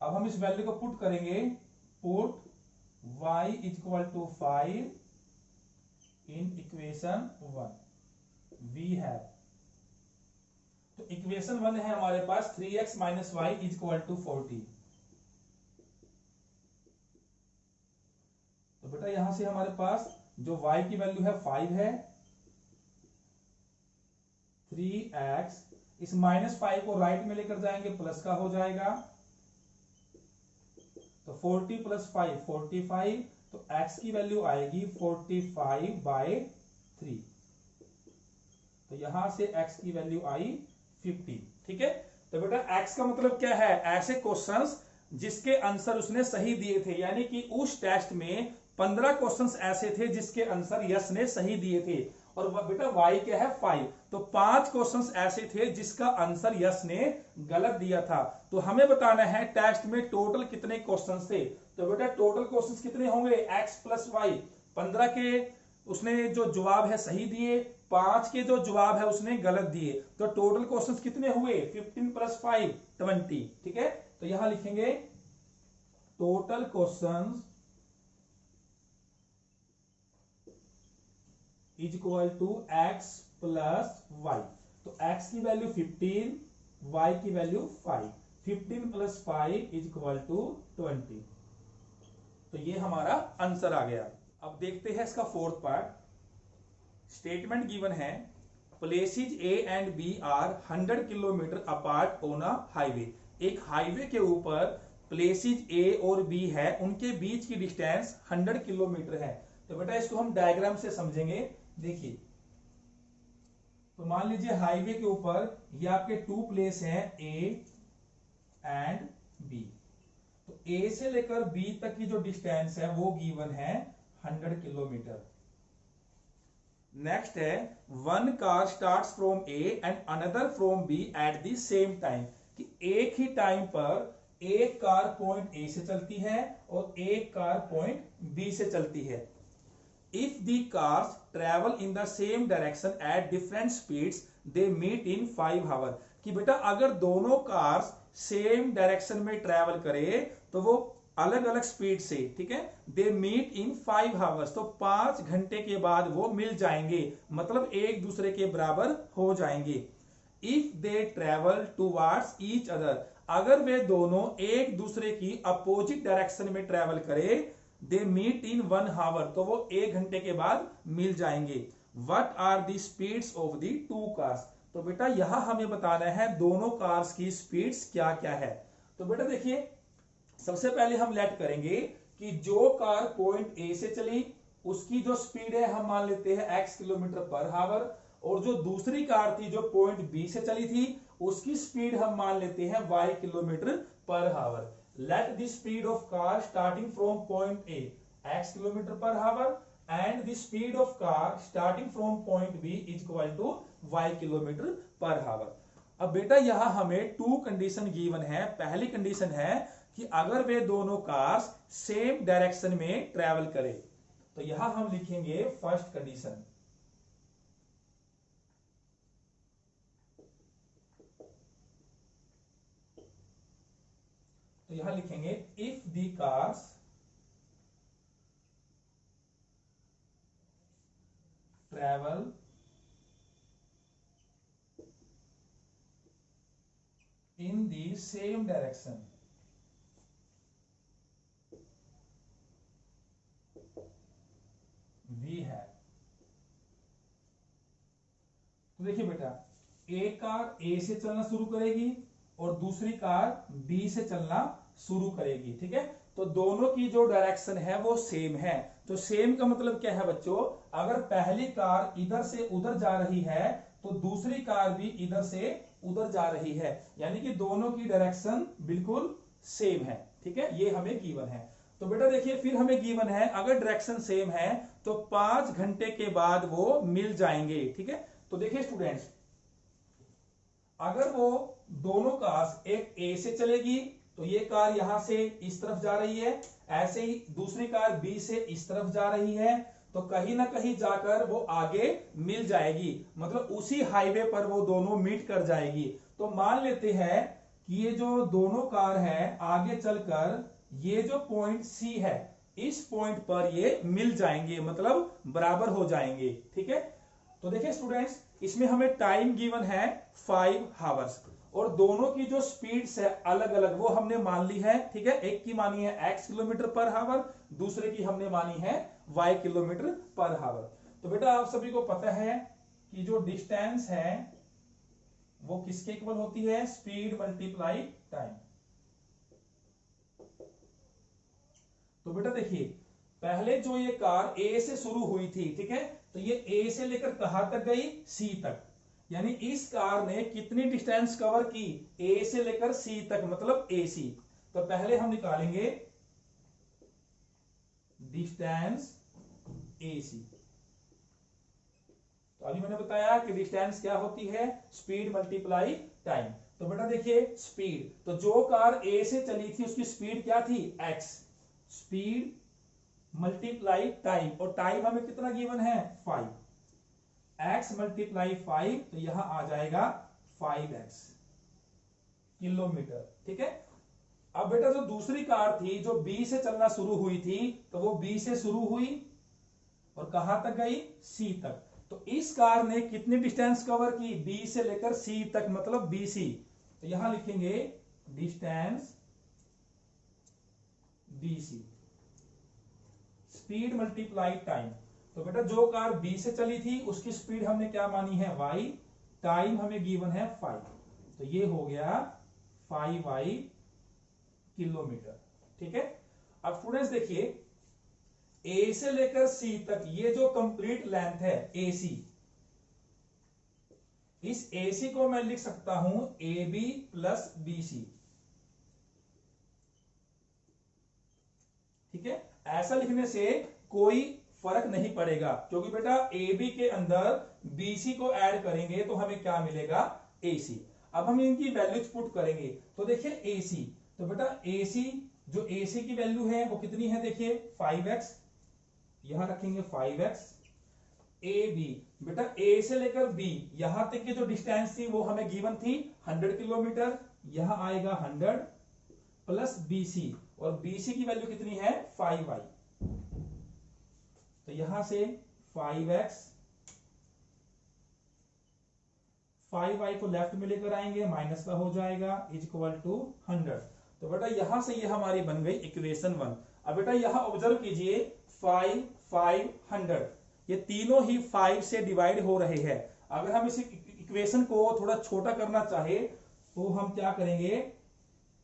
अब हम इस वैल्यू को पुट करेंगे, put y is equal to 5 in equation 1 we have. तो इक्वेशन 1 है हमारे पास 3x minus y is equal to 40। तो बेटा यहां से हमारे पास जो y की वैल्यू है 5 है, 3x, इस -5 को राइट में लेकर जाएंगे प्लस का हो जाएगा, तो 40 प्लस 5 45, तो x की वैल्यू आएगी 45/3। तो यहां से x की वैल्यू आई 50। ठीक है, तो बेटा x का मतलब क्या है, ऐसे क्वेश्चंस जिसके आंसर उसने सही दिए थे, यानी कि उस टेस्ट में 15 क्वेश्चंस ऐसे थे जिसके आंसर यस ने सही दिए थे, और बेटा y क्या है 5, तो 5 क्वेश्चंस ऐसे थे जिसका आंसर यस ने गलत दिया था। तो हमें बताना है टेस्ट में टोटल कितने क्वेश्चंस थे। तो बेटा टोटल क्वेश्चंस कितने होंगे, x प्लस वाई, 15 के उसने जो जवाब है सही दिए, 5 के जो जवाब है उसने गलत दिए। तो टोटल क्वेश्चंस कितने हुए? 15 + 5 20। ठीक है, तो यहां लिखेंगे total questions is equal to x + y। तो x की वैल्यू 15, y की वैल्यू 5। 15 + 5 is equal to 20। तो ये हमारा आंसर आ गया। अब देखते हैं इसका फोर्थ पार्ट। स्टेटमेंट गिवन है, places A and B are 100 kilometre apart on a highway. एक हाईवे के ऊपर प्लेसेज ए और बी है, उनके बीच की डिस्टेंस 100 किलोमीटर है। तो बेटा इसको हम डायग्राम से समझेंगे। देखिए, तो मान लीजिए हाईवे के ऊपर ये आपके 2 प्लेस हैं, ए एंड बी। तो ए से लेकर बी तक की जो डिस्टेंस है वो गिवन है 100 किलोमीटर। नेक्स्ट है, 1 car starts from A and another from B at the same time. कि एक ही टाइम पर एक कार पॉइंट ए से चलती है और एक कार पॉइंट बी से चलती है। If the cars travel in the same direction at different speeds, they meet in 5 hours। कि बेटा अगर दोनों कार्स सेम डायरेक्शन में ट्रेवल करे तो वो अलग अलग स्पीड से, ठीक है, दे मीट इन 5 hours। तो 5 घंटे के बाद वो मिल जाएंगे, मतलब एक दूसरे के बराबर हो जाएंगे। If they travel towards each other, अगर वे दोनों एक दूसरे की अपोजिट डायरेक्शन में ट्रेवल करे, दे मीट इन 1 hour। तो वो 1 घंटे के बाद मिल जाएंगे। What are the speeds of the 2 cars. तो बेटा यहां हमें बताना है दोनों कार्स की स्पीड्स क्या क्या है। तो बेटा देखिए, सबसे पहले हम लेट करेंगे कि जो कार पॉइंट ए से चली उसकी जो स्पीड है हम मान लेते हैं x किलोमीटर/आवर, और जो दूसरी कार थी जो पॉइंट बी से चली थी उसकी स्पीड हम मान लेते हैं y किलोमीटर/आवर। Let the speed of car starting from point A x km/h and the speed of car starting from point B is equal to y km/h। अब बेटा यहां हमें 2 कंडीशन गिवन है। पहली कंडीशन है कि अगर वे दोनों कार्स सेम डायरेक्शन में ट्रेवल करें। तो यहां हम लिखेंगे फर्स्ट कंडीशन। तो यहां लिखेंगे if the cars travel in the same direction, V है। तो देखिए बेटा, एक कार ए से चलना शुरू करेगी और दूसरी कार बी से चलना शुरू करेगी, ठीक है। तो दोनों की जो डायरेक्शन है वो सेम है। तो सेम का मतलब क्या है बच्चों, अगर पहली कार इधर से उधर जा रही है तो दूसरी कार भी इधर से उधर जा रही है, यानी कि दोनों की डायरेक्शन बिल्कुल सेम है, ठीक है। ये हमें गिवन है। तो बेटा देखिए, फिर हमें गिवन है अगर डायरेक्शन सेम है तो 5 घंटे के बाद वो मिल जाएंगे, ठीक है। तो देखिए स्टूडेंट्स, अगर वो दोनों कार्स एक ए से चलेगी तो ये कार यहां से इस तरफ जा रही है, ऐसे ही दूसरी कार बी से इस तरफ जा रही है, तो कहीं ना कहीं जाकर वो आगे मिल जाएगी, मतलब उसी हाईवे पर वो दोनों मीट कर जाएगी। तो मान लेते हैं कि ये जो दोनों कार है आगे चलकर ये जो पॉइंट सी है इस पॉइंट पर ये मिल जाएंगे, मतलब बराबर हो जाएंगे, ठीक है। तो देखिए स्टूडेंट्स, इसमें हमें टाइम गिवन है 5 hours और दोनों की जो स्पीड्स है अलग अलग वो हमने मान ली है, ठीक है। एक की मानी है x किलोमीटर/आवर, दूसरे की हमने मानी है y किलोमीटर/आवर। तो बेटा आप सभी को पता है कि जो डिस्टेंस है वो किसके इक्वल होती है, स्पीड मल्टीप्लाई टाइम। तो बेटा देखिए, पहले जो ये कार ए से शुरू हुई थी, ठीक है, तो ये ए से लेकर कहां तक गई, सी तक, यानी इस कार ने कितनी डिस्टेंस कवर की, ए से लेकर सी तक, मतलब ए सी। तो पहले हम निकालेंगे डिस्टेंस ए सी। तो अभी मैंने बताया कि डिस्टेंस क्या होती है, स्पीड मल्टीप्लाई टाइम। तो बेटा देखिए स्पीड, तो जो कार ए से चली थी उसकी स्पीड क्या थी, x। स्पीड मल्टीप्लाई टाइम, और टाइम हमें कितना गिवन है 5, x मल्टीप्लाई 5, तो यहां आ जाएगा 5x किलोमीटर। ठीक है। अब बेटा जो दूसरी कार थी जो B से चलना शुरू हुई थी, तो वो B से शुरू हुई और कहां तक गई, C तक। तो इस कार ने कितनी डिस्टेंस कवर की, B से लेकर C तक, मतलब BC। तो यहां लिखेंगे distance BC, speed multiply time. तो बेटा जो कार B से चली थी उसकी स्पीड हमने क्या मानी है y, टाइम हमें गिवन है 5, तो ये हो गया 5y किलोमीटर। ठीक है। अब स्टूडेंट्स देखिए, A से लेकर C तक ये जो कंप्लीट लेंथ है AC, इस AC को मैं लिख सकता हूं AB प्लस BC। ठीक है। ऐसा लिखने से कोई फर्क नहीं पड़ेगा, क्योंकि बेटा AB के अंदर BC को ऐड करेंगे तो हमें क्या मिलेगा, AC। अब हम इनकी वैल्यूज पुट करेंगे, तो देखिए AC, तो बेटा AC, जो AC की वैल्यू है वो कितनी है, देखिए 5x, यहां रखेंगे 5x। AB, बेटा A से लेकर B यहां तक की जो डिस्टेंस थी वो हमें गिवन थी 100 किलोमीटर, यहां आएगा 100 प्लस BC, और BC की वैल्यू कितनी है 5y, तो यहां से 5x, 5y को लेफ्ट में लेकर आएंगे, माइनस का हो जाएगा, इज इक्वल टू 100। तो बेटा यहां से ये हमारी बन गई इक्वेशन 1। अब बेटा यहां ऑब्जर्व कीजिए 5, 5, 100, ये तीनों ही 5 से डिवाइड हो रहे हैं। अगर हम इस इक्वेशन को थोड़ा छोटा करना चाहे तो हम क्या करेंगे,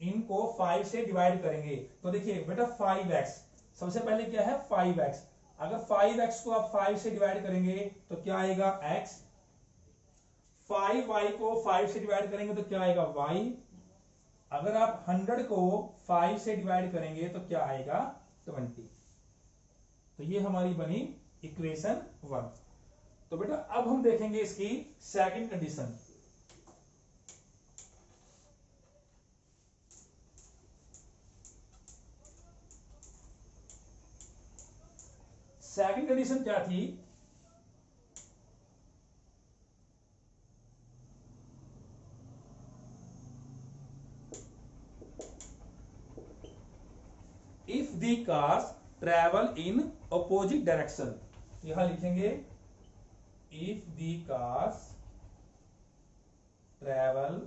इनको 5 से डिवाइड करेंगे। तो देखिए बेटा 5x, सबसे पहले क्या है 5x, अगर 5x को आप 5 से डिवाइड करेंगे तो क्या आएगा x, 5y को 5 से डिवाइड करेंगे तो क्या आएगा y, अगर आप 100 को 5 से डिवाइड करेंगे तो क्या आएगा 20। तो ये हमारी बनी इक्वेशन 1। तो बेटा अब हम देखेंगे इसकी सेकंड कंडीशन। सेकंड कंडीशन क्या थी, if the cars travel in opposite direction, यहां लिखेंगे if the cars travel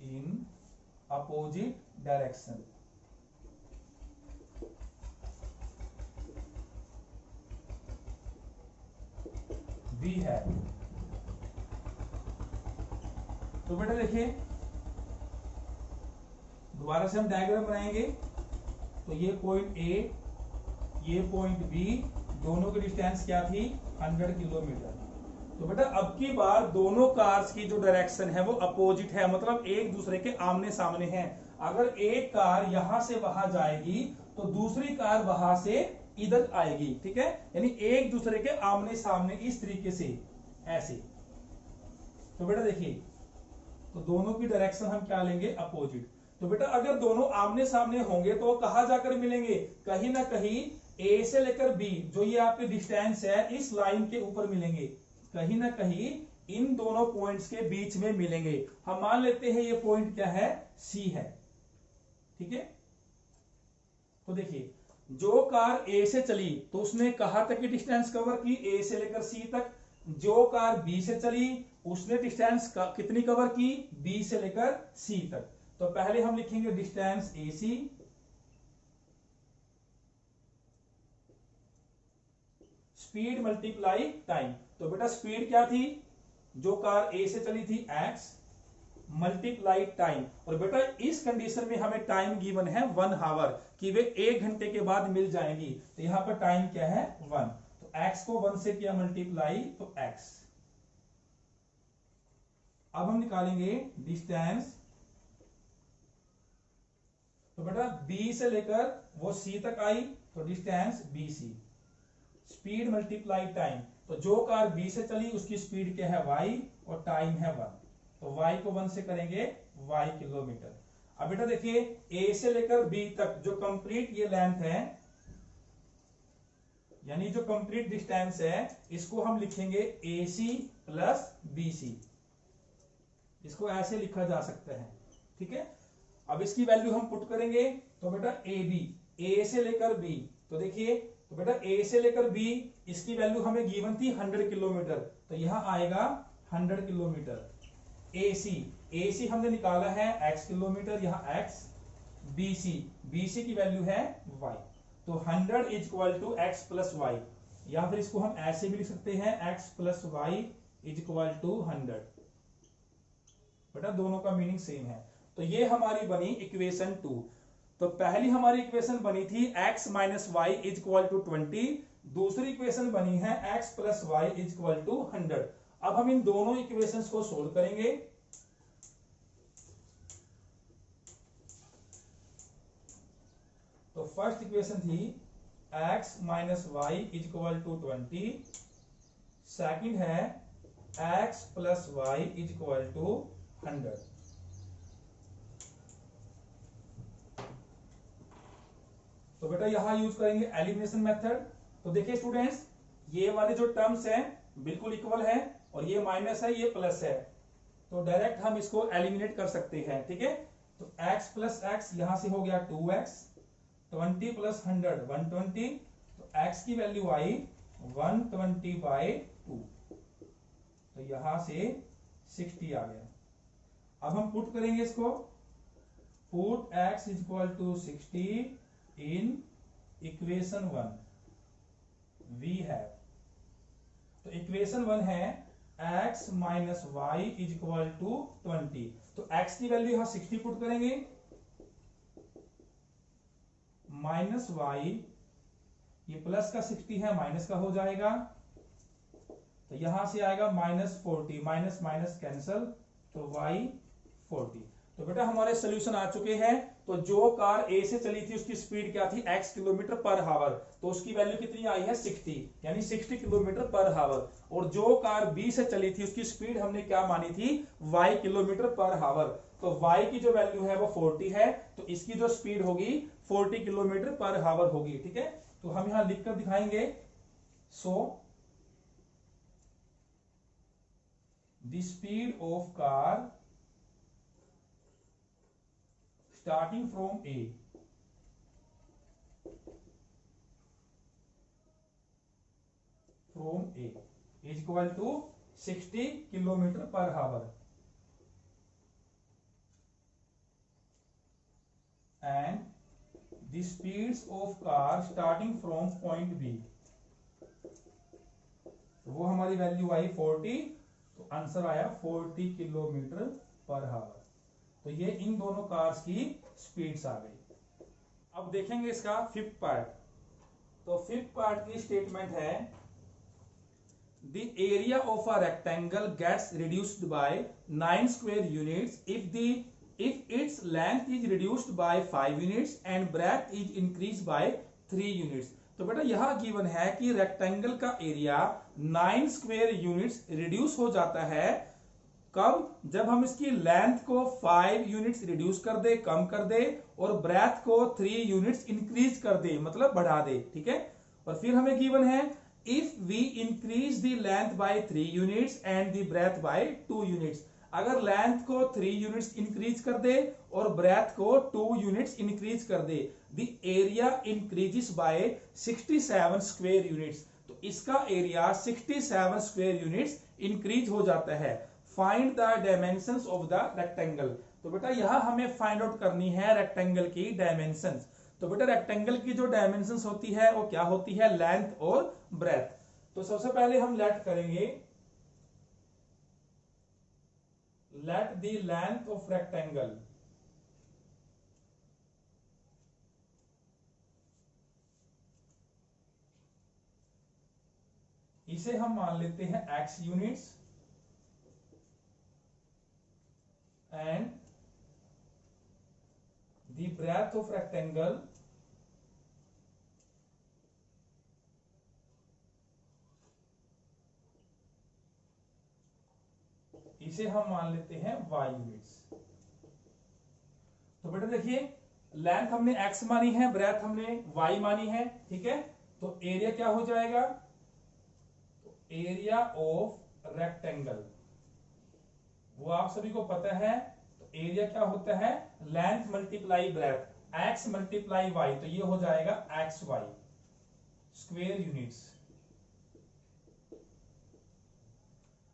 in opposite direction. B है। तो बेटा देखिए दोबारा से हम डायग्राम बनाएंगे, तो ये पॉइंट ए, ये पॉइंट बी, दोनों की डिस्टेंस क्या थी 100 किलोमीटर। तो बेटा अब की बार दोनों कार्स की जो डायरेक्शन है वो अपोजिट है, मतलब एक दूसरे के आमने सामने हैं। अगर एक कार यहां से वहां जाएगी तो दूसरी कार वहां से इधर आएगी। ठीक है, यानी एक दूसरे के आमने सामने इस तरीके से, ऐसे। तो बेटा देखिए, तो दोनों की डायरेक्शन हम क्या लेंगे, अपोजिट। तो बेटा अगर दोनों आमने सामने होंगे तो वो कहां जाकर मिलेंगे, कहीं ना कहीं ए से लेकर बी, जो ये आपकी डिस्टेंस है, इस लाइन के ऊपर मिलेंगे, कहीं ना कहीं इन दोनों पॉइंट्स के बीच में मिलेंगे। हम मान लेते हैं ये पॉइंट क्या है, सी है। ठीक है, तो देखिए जो कार ए से चली तो उसने कहां तक की डिस्टेंस कवर की, ए से लेकर सी तक। जो कार बी से चली उसने डिस्टेंस कितनी कवर की, बी से लेकर सी तक। तो पहले हम लिखेंगे डिस्टेंस ए सी, स्पीड मल्टीप्लाई टाइम। तो बेटा स्पीड क्या थी, जो कार ए से चली थी x मल्टीप्लाई टाइम, और बेटा इस कंडीशन में हमें टाइम गिवन है 1 आवर, कि वे 1 घंटे के बाद मिल जाएंगी। तो यहां पर टाइम क्या है 1, तो x को 1 से किया मल्टीप्लाई, तो x। अब हम निकालेंगे डिस्टेंस, तो बेटा b से लेकर वो c तक आई, तो distance bc, speed multiply time. तो जो कार b से चली उसकी स्पीड क्या है y, और टाइम है 1, तो y को 1 से करेंगे y किलोमीटर। अब बेटा देखिए ए से लेकर बी तक जो कंप्लीट ये लेंथ है, यानी जो कंप्लीट डिस्टेंस है, इसको हम लिखेंगे ए सी प्लस बी सी। इसको ऐसे लिखा जा सकता है, ठीक है। अब इसकी वैल्यू हम पुट करेंगे तो बेटा ए बी, ए से लेकर बी, तो देखिए तो बेटा ए से लेकर बी इसकी वैल्यू हमें गिवन थी 100 किलोमीटर, तो यहां आएगा 100 किलोमीटर। ए सी हमने निकाला है x किलोमीटर, यहाँ x, बी सी की वैल्यू है y, तो 100 is equal to x plus y, या फिर इसको हम ऐसे भी लिख सकते हैं x plus y is equal to 100। बेटा दोनों का मीनिंग सेम है। तो ये हमारी बनी इक्वेशन 2। तो पहली हमारी इक्वेशन बनी थी x minus y is equal to 20, दूसरी इक्वेशन बनी है x plus y is equal to 100। अब हम इन दोनों इक्वेशंस को सोल्व करेंगे। तो फर्स्ट इक्वेशन थी x minus y is equal to 20, second है x plus y is equal to 100। तो बेटा यहां यूज करेंगे एलिमिनेशन मेथड। तो देखिए स्टूडेंट्स, ये वाले जो टर्म्स हैं बिल्कुल इक्वल है, और ये माइनस है ये प्लस है, तो डायरेक्ट हम इसको एलिमिनेट कर सकते हैं, ठीक है। तो x प्लस एक्स यहां से हो गया 2x, 20 प्लस 100 120, तो x की वैल्यू आई 120/2, तो यहां से 60 आ गया। अब हम पुट करेंगे इसको, put x is equal to 60 in equation 1 we have. तो इक्वेशन 1 है x minus y is equal to 20, तो x की वैल्यू यहां 60 पुट करेंगे, माइनस वाई, ये प्लस का 60 है माइनस का हो जाएगा, तो यहां से आएगा -40, माइनस माइनस कैंसल, तो y 40। तो बेटा हमारे सोल्यूशन आ चुके हैं। तो जो कार A से चली थी उसकी स्पीड क्या थी x किलोमीटर पर हावर, तो उसकी वैल्यू कितनी आई है 60, यानी 60 किलोमीटर पर हावर। और जो कार B से चली थी उसकी स्पीड हमने क्या मानी थी y किलोमीटर पर हावर, तो y की जो वैल्यू है वो 40 है, तो इसकी जो स्पीड होगी 40 किलोमीटर पर हावर होगी, ठीक है। तो हम यहां लिखकर दिखाएंगे, so the speed of car starting from A is equal to 60 kilometre पर हावर, and the speeds of car starting from point B, तो वो हमारी वैल्यू आई 40, तो आंसर आया 40 किलोमीटर पर हावर। तो ये इन दोनों कार्स की स्पीड्स आ गई। अब देखेंगे इसका फिफ्थ पार्ट। तो फिफ्थ पार्ट की स्टेटमेंट है, the area of a rectangle gets reduced by 9 square units if its length is reduced by 5 units and breadth is increase by 3 units. तो बेटा यहां गिवन है कि रेक्टेंगल का एरिया 9 स्क्वायर यूनिट्स रिड्यूस हो जाता है, कब, जब हम इसकी लेंथ को 5 यूनिट्स रिड्यूस कर दे, कम कर दे, और ब्रेथ को 3 यूनिट्स इंक्रीज कर दे, मतलब बढ़ा दे, ठीक है। और फिर हमें गिवन है, if we increase the length by 3 units and the breadth by 2 units, अगर लेंथ को 3 यूनिट्स इंक्रीज कर दे और ब्रेथ को 2 यूनिट्स इंक्रीज कर दे, the area increases by 67 square units, तो इसका एरिया 67 स्क्वायर यूनिट्स इंक्रीज हो जाता है। Find the dimensions of the rectangle. तो बेटा यहां हमें फाइंड आउट करनी है रेक्टेंगल की डायमेंशंस। तो बेटा रेक्टेंगल की जो डायमेंशंस होती है वो क्या होती है, लेंथ और ब्रेथ। तो सबसे पहले हम लेट करेंगे, let the length of rectangle इसे हम मान लेते हैं x units, and the breadth of rectangle इसे हम मान लेते हैं y यूनिट्स। तो बेटा देखिए, लेंथ हमने x मानी है, ब्रेथ हमने y मानी है, ठीक है। तो एरिया क्या हो जाएगा, तो एरिया ऑफ रेक्टेंगल वो आप सभी को पता है। तो एरिया क्या होता है, length multiply breath, x multiply y, तो ये हो जाएगा xy स्क्वायर यूनिट्स।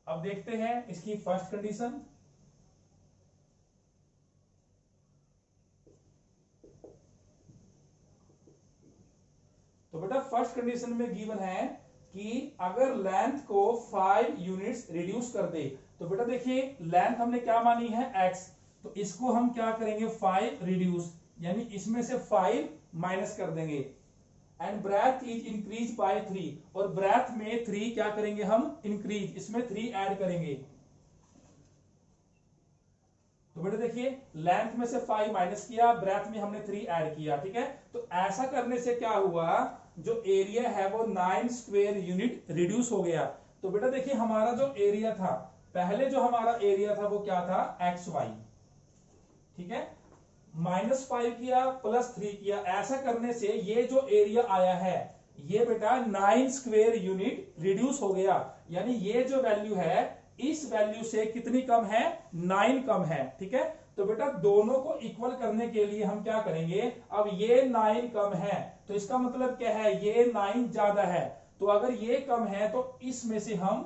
अब देखते हैं इसकी फर्स्ट कंडीशन। तो बेटा फर्स्ट कंडीशन में गिवन है कि अगर लेंथ को 5 यूनिट्स रिड्यूस कर दे, तो बेटा देखिए लेंथ हमने क्या मानी है x, तो इसको हम क्या करेंगे 5 रिड्यूस, यानी इसमें से 5 माइनस कर देंगे। And breadth is increase by 3, और ब्रेथ में 3 क्या करेंगे हम इंक्रीज, इसमें 3 ऐड करेंगे। तो बेटा देखिए लेंथ में से 5 माइनस किया, ब्रेथ में हमने 3 ऐड किया, ठीक है। तो ऐसा करने से क्या हुआ, जो एरिया है वो 9 स्क्वायर यूनिट रिड्यूस हो गया। तो बेटा देखिए हमारा जो एरिया था, पहले जो हमारा एरिया था वो क्या था XY, ठीक है। -5 किया प्लस 3 किया, ऐसा करने से ये जो एरिया आया है ये बेटा 9 स्क्वायर यूनिट रिड्यूस हो गया। यानी ये जो वैल्यू है इस वैल्यू से कितनी कम है, 9 कम है, ठीक है। तो बेटा दोनों को इक्वल करने के लिए हम क्या करेंगे, अब ये 9 कम है तो इसका मतलब क्या है, ये 9 ज्यादा है। तो अगर ये कम है तो इसमें से हम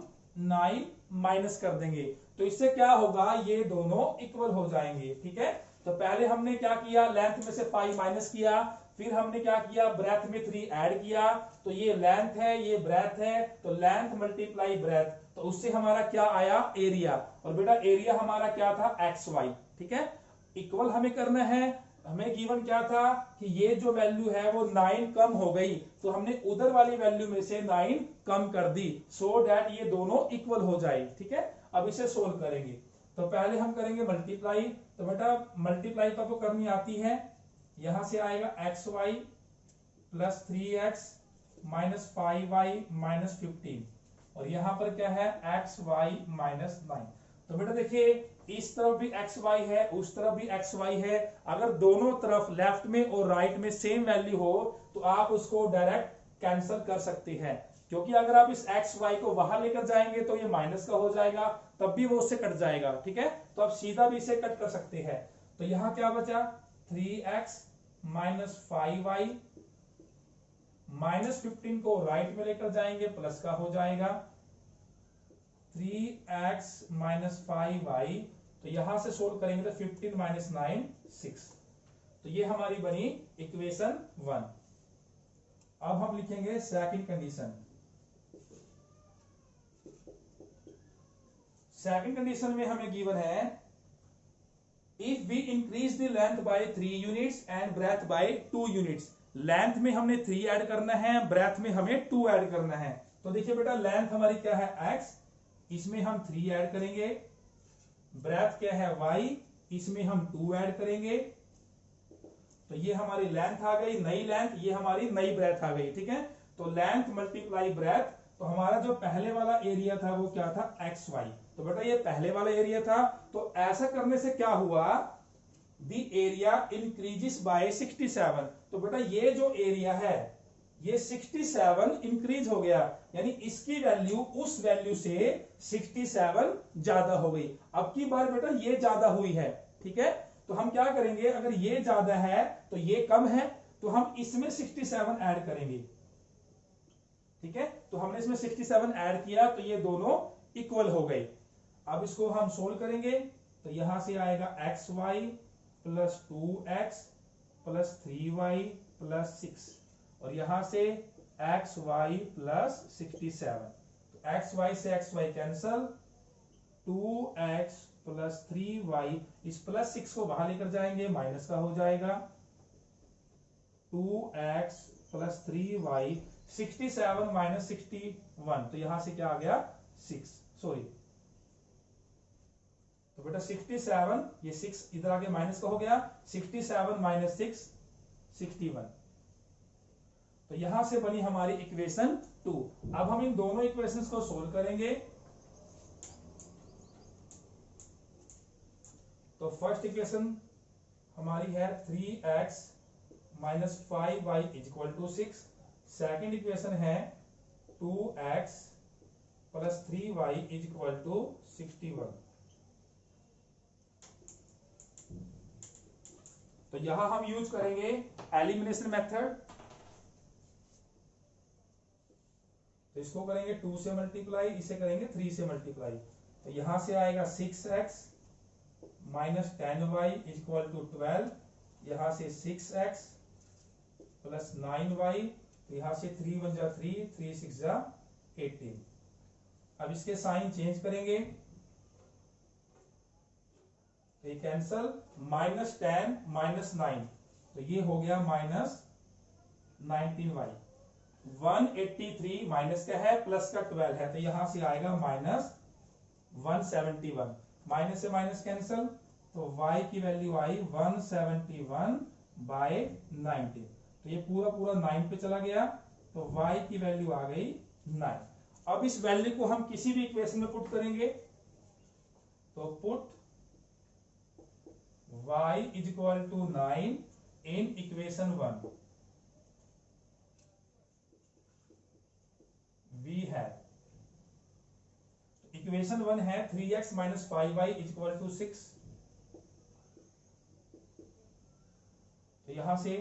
9 माइनस कर देंगे, तो इससे क्या होगा, ये दोनों इक्वल हो जाएंगे, ठीक है। तो पहले हमने क्या किया, लेंथ में से 5 माइनस किया, फिर हमने क्या किया, ब्रेथ में 3 ऐड किया। तो ये लेंथ है ये ब्रेथ है, तो लेंथ मल्टीप्लाई ब्रेथ, तो उससे हमारा क्या आया एरिया। और बेटा एरिया हमारा क्या था XY, ठीक है। इक्वल हमें करना है, हमें गिवन क्या था कि ये जो वैल्यू है वो 9 कम हो गई, तो हमने उधर वाली वैल्यू में से 9 कम कर दी, सो दैट ये दोनों इक्वल हो जाए, ठीक है। अब इसे सोल्व करेंगे, तो पहले हम करेंगे मल्टीप्लाई। तो बेटा मल्टीप्लाई तो आपको करनी आती है, यहां से आएगा XY plus 3x minus 5y minus 15, और यहां पर क्या है XY माइनस 9। तो बेटा देखिए इस तरफ भी XY है, उस तरफ भी XY है, अगर दोनों तरफ लेफ्ट में और राइट में सेम वैल्यू हो तो आप उसको डायरेक्ट कैंसिल कर सकते हैं, क्योंकि अगर आप इस XY को वहां लेकर जाएंगे तो ये माइनस का हो जाएगा, तब भी वो उससे कट जाएगा, ठीक है। तो आप सीधा भी इसे कट कर सकते हैं। तो यहां क्या बचा, 3x माइनस 5y माइनस 15 को राइट में लेकर जाएंगे प्लस का हो जाएगा 3x माइनस 5y, तो यहां से सोल्व करेंगे तो 15 माइनस 9 6, तो ये हमारी बनी इक्वेशन 1। अब हम लिखेंगे सेकंड कंडीशन। सेकंड कंडीशन में हमें गिवन है if we increase the length by 3 units and breadth by 2 units. Length में हमने 3 ऐड करना है, ब्रेथ में हमें 2 ऐड करना है। तो देखिए बेटा लेंथ हमारी क्या है x, इसमें हम 3 ऐड करेंगे, ब्रेथ क्या है y, इसमें हम 2 ऐड करेंगे। तो ये हमारी लेंथ आ गई नई लेंथ, ये हमारी नई ब्रेथ आ गई, ठीक है। तो लेंथ मल्टीप्लाई ब्रेथ, तो हमारा जो पहले वाला एरिया था वो क्या था XY, तो बेटा ये पहले वाला एरिया था। तो ऐसा करने से क्या हुआ, द एरिया इंक्रीजेस बाय 67। तो बेटा ये जो एरिया है ये 67 इंक्रीज हो गया, यानी इसकी वैल्यू उस वैल्यू से 67 ज्यादा हो गई। अब की बार बेटा ये ज्यादा हुई है, ठीक है। तो हम क्या करेंगे, अगर ये ज्यादा है तो ये कम है, तो हम इसमें 67 ऐड करेंगे, ठीक है। तो हमने इसमें 67 ऐड किया तो ये दोनों इक्वल हो गए। अब इसको हम सोल्व करेंगे, तो यहां से आएगा XY plus 2x plus 3y plus 6, और यहां से XY प्लस 67। तो XY से XY cancel, 2x plus 3y, इस प्लस 6 को बाहर लेकर जाएंगे माइनस का हो जाएगा 2x प्लस 3y, 67 माइनस 61, तो यहां से क्या आ गया 6, सॉरी। तो बेटा 67, ये 6 इधर आगे माइनस का हो गया, 67 माइनस 6 61, तो यहां से बनी हमारी इक्वेशन 2। अब हम इन दोनों इक्वेशंस को सोल्व करेंगे। तो फर्स्ट इक्वेशन हमारी है 3x minus 5y is equal to 6। Second equation है 2x plus 3y is equal to 61। तो यहां हम यूज करेंगे एलिमिनेशन मेथड। तो इसको करेंगे 2 से मल्टीप्लाई, इसे करेंगे 3 से मल्टीप्लाई। तो यहां से आएगा 6x minus 10y is equal to 12। यहां से 6x प्लस 9y, तो यहां से 3 1 जा 3, 3 6 जा 18। अब इसके साइन चेंज करेंगे, तो ये कैंसल, माइनस 10 माइनस 9, तो ये हो गया माइनस 19y। 183 माइनस का है, प्लस का 12 है, तो यहां से आएगा माइनस 171। माइनस से माइनस कैंसल, तो y की वैल्यू आई 171 बाय 19। तो ये पूरा पूरा 9 पे चला गया, तो y की वैल्यू आ गई 9। अब इस वैल्यू को हम किसी भी इक्वेशन में पुट करेंगे, तो put y is equal to 9 in equation 1। We है इक्वेशन 1 है 3x minus 5y is equal to 6। तो यहां से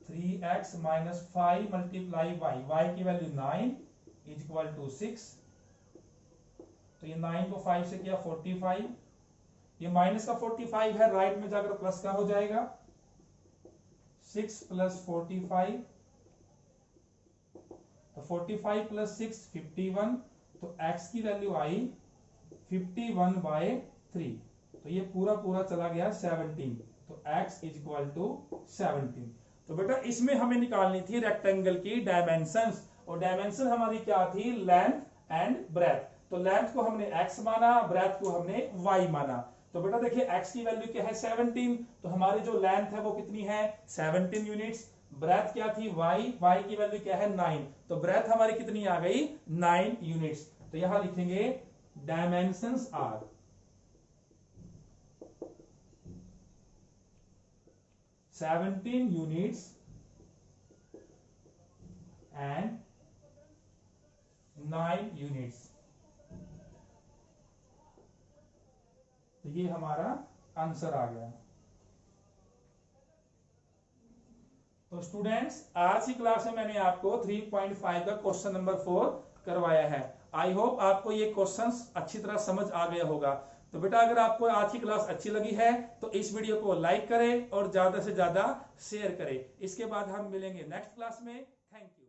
3x माइनस 5 मल्टीप्लाई y की वैल्यू 9 इज इक्वल टू 6। तो ये 9 को 5 से किया 45, ये माइनस का 45 है, राइट में जाकर प्लस का हो जाएगा। 6 प्लस 45, तो 45 प्लस 6 51, तो x की वैल्यू आई 51 बाय 3। तो ये पूरा पूरा चला गया 17, तो x इज इक्वल टू 17। तो बेटा इसमें हमें निकालनी थी रेक्टेंगल की डायमेंशंस, और डायमेंशन हमारी क्या थी, लेंथ एंड ब्रेथ। तो लेंथ को हमने x माना, ब्रेथ को हमने y माना। तो बेटा देखिए x की वैल्यू क्या है 17, तो हमारी जो लेंथ है वो कितनी है 17 यूनिट्स। ब्रेथ क्या थी y की वैल्यू क्या है 9, तो ब्रेथ हमारी कितनी आ गई 9 यूनिट्स। तो यहां लिखेंगे dimensions are 17 units and 9 units. तो ये हमारा आंसर आ गया। तो स्टूडेंट्स आज की क्लास में मैंने आपको 3.5 का क्वेश्चन नंबर 4 करवाया है। आई होप आपको ये क्वेश्चंस अच्छी तरह समझ आ गया होगा। तो बेटा अगर आपको आज की क्लास अच्छी लगी है तो इस वीडियो को लाइक करें और ज्यादा से ज्यादा शेयर करें। इसके बाद हम मिलेंगे नेक्स्ट क्लास में। Thank you.